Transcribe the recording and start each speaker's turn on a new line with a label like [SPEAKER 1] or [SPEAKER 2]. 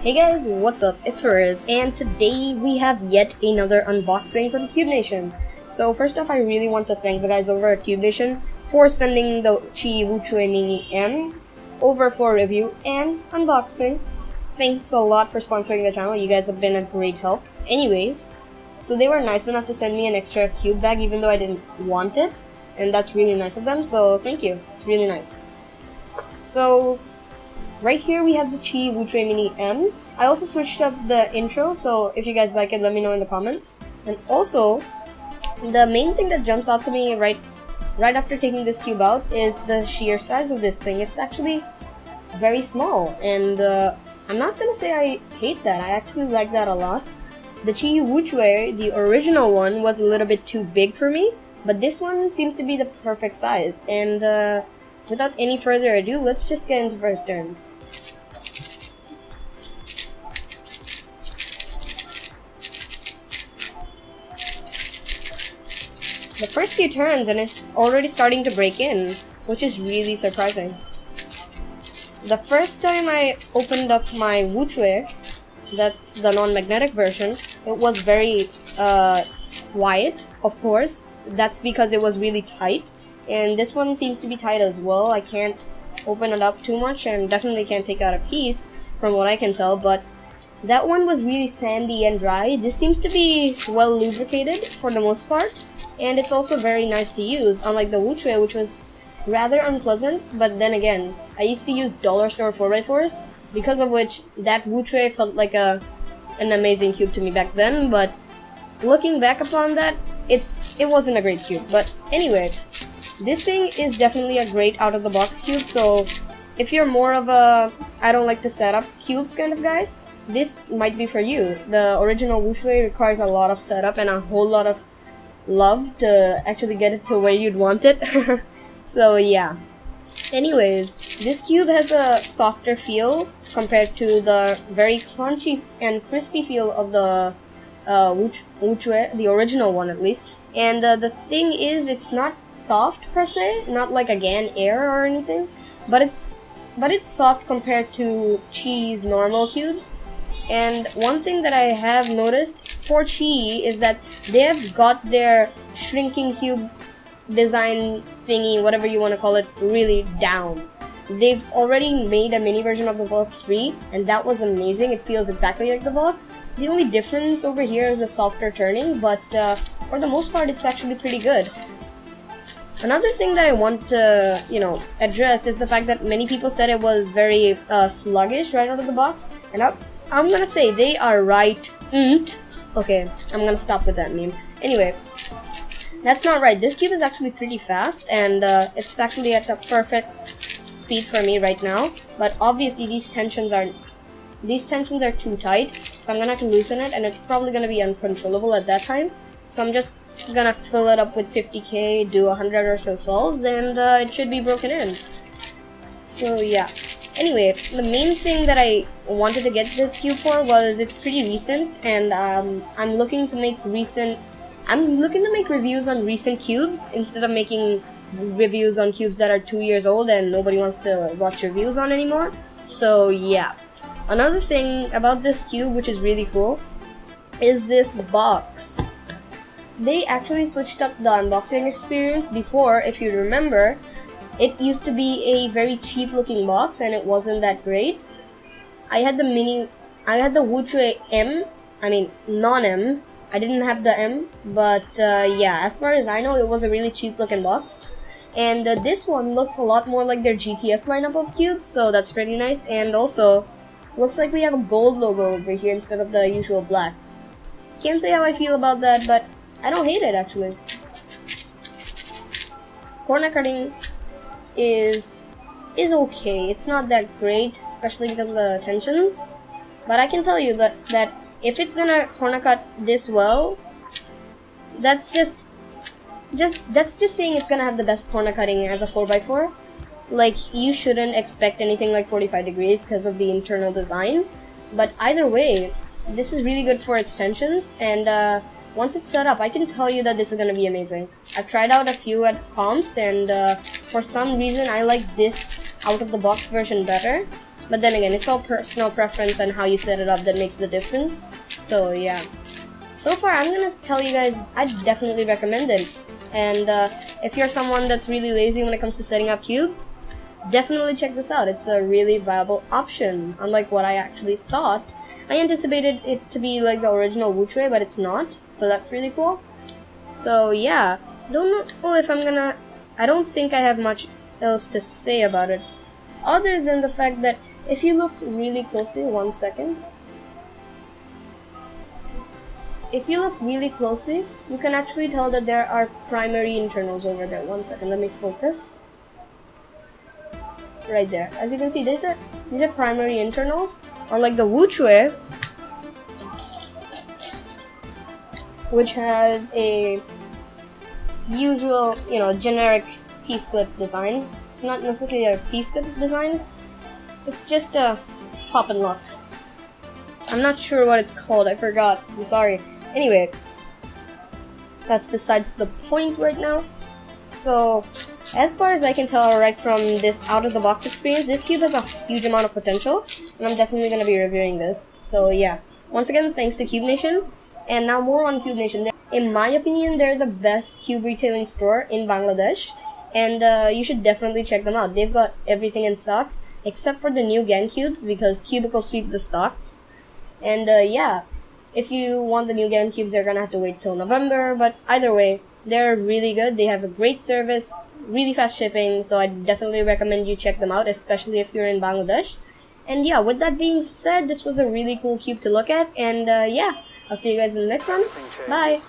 [SPEAKER 1] Hey guys, what's up? It's Fariz, and today we have yet another unboxing from Cubenation. So first off, I really want to thank the guys over at Cubenation for sending the QiYi WuQue Mini M over for review and unboxing. Thanks a lot for sponsoring the channel. You guys have been a great help. Anyways, so they were nice enough to send me an extra cube bag even though I didn't want it, and that's really nice of them, so thank you. It's really nice. So right here we have the QiYi WuQue Mini M. I also switched up the intro, so if you guys like it, let me know in the comments. And also, the main thing that jumps out to me right after taking this cube out is the sheer size of this thing. It's actually very small, and I'm not gonna say I hate that. I actually like that a lot. The QiYi WuQue, the original one, was a little bit too big for me, but this one seems to be the perfect size. And without any further ado, let's just get into first turns. The first few turns and it's already starting to break in, which is really surprising. The first time I opened up my WuQue, that's the non-magnetic version, it was very quiet, of course. That's because it was really tight. And this one seems to be tight as well. I can't open it up too much and definitely can't take out a piece from what I can tell, but that one was really sandy and dry. This seems to be well lubricated for the most part, and it's also very nice to use, unlike the WuQue, which was rather unpleasant. But then again, I used to use dollar store 4x4s, because of which that WuQue felt like an amazing cube to me back then, but looking back upon that, it wasn't a great cube. But anyway, this thing is definitely a great out-of-the-box cube, so if you're more of a I don't like to set up cubes kind of guy, this might be for you. The original WuQue requires a lot of setup and a whole lot of love to actually get it to where you'd want it. So yeah. Anyways, this cube has a softer feel compared to the very crunchy and crispy feel of the WuQue, the original one at least. And the thing is, it's not soft per se, not like a GAN Air or anything, but it's soft compared to QiYi's normal cubes. And one thing that I have noticed for QiYi is that they have got their shrinking cube design thingy, whatever you want to call it, really down. They've already made a mini version of the Bulk 3, and that was amazing. It feels exactly like the Bulk. The only difference over here is a softer turning, but for the most part, it's actually pretty good. Another thing that I want to, address is the fact that many people said it was very sluggish right out of the box, and I'm gonna say they are right. Okay, I'm gonna stop with that meme. Anyway, that's not right. This cube is actually pretty fast, and it's actually at a perfect speed for me right now. But obviously, these tensions are too tight, so I'm gonna have to loosen it, and it's probably gonna be uncontrollable at that time. So I'm just gonna fill it up with 50k, do 100 or so solves, and it should be broken in. So yeah. Anyway, the main thing that I wanted to get this cube for was it's pretty recent, and I'm looking to make reviews on recent cubes instead of making reviews on cubes that are 2 years old and nobody wants to watch reviews on anymore. So yeah. Another thing about this cube, which is really cool, is this box. They actually switched up the unboxing experience. Before, if you remember, it used to be a very cheap looking box and it wasn't that great. I had the WuQue M, non-M. I didn't have the M, but yeah, as far as I know, it was a really cheap looking box. And this one looks a lot more like their GTS lineup of cubes, so that's pretty nice. And also, looks like we have a gold logo over here instead of the usual black. Can't say how I feel about that, but I don't hate it actually. Corner cutting is okay. It's not that great, especially because of the tensions. But I can tell you that if it's gonna corner cut this well, that's just saying it's gonna have the best corner cutting as a 4x4. Like, you shouldn't expect anything like 45 degrees because of the internal design. But either way, this is really good for its tensions, and once it's set up, I can tell you that this is going to be amazing. I've tried out a few at comps, and for some reason I like this out-of-the-box version better. But then again, it's all personal preference and how you set it up that makes the difference. So yeah. So far, I'm gonna tell you guys, I definitely recommend it. And if you're someone that's really lazy when it comes to setting up cubes, definitely check this out. It's a really viable option, unlike what I actually thought. I anticipated it to be like the original WuQue, but it's not. So that's really cool. So yeah, don't know if I don't think I have much else to say about it, other than the fact that if you look really closely, 1 second. If you look really closely, you can actually tell that there are primary internals over there. 1 second, let me focus. Right there. As you can see, these are primary internals. Unlike the WuQue, which has a usual, generic piece clip design. It's not necessarily a piece clip design. It's just a pop and lock. I'm not sure what it's called. I forgot. I'm sorry. Anyway, that's besides the point right now. So, as far as I can tell right from this out-of-the-box experience, this cube has a huge amount of potential, and I'm definitely going to be reviewing this. So yeah, once again, thanks to Cubenation. And now more on Cubenation. In my opinion, they're the best cube retailing store in Bangladesh, and you should definitely check them out. They've got everything in stock, except for the new GAN cubes, because Cubicle sweep the stocks. And yeah, if you want the new GAN cubes, you're gonna have to wait till November, but either way, they're really good. They have a great service, really fast shipping, so I definitely recommend you check them out, especially if you're in Bangladesh. And yeah, with that being said, this was a really cool cube to look at, and yeah, I'll see you guys in the next one. Bye!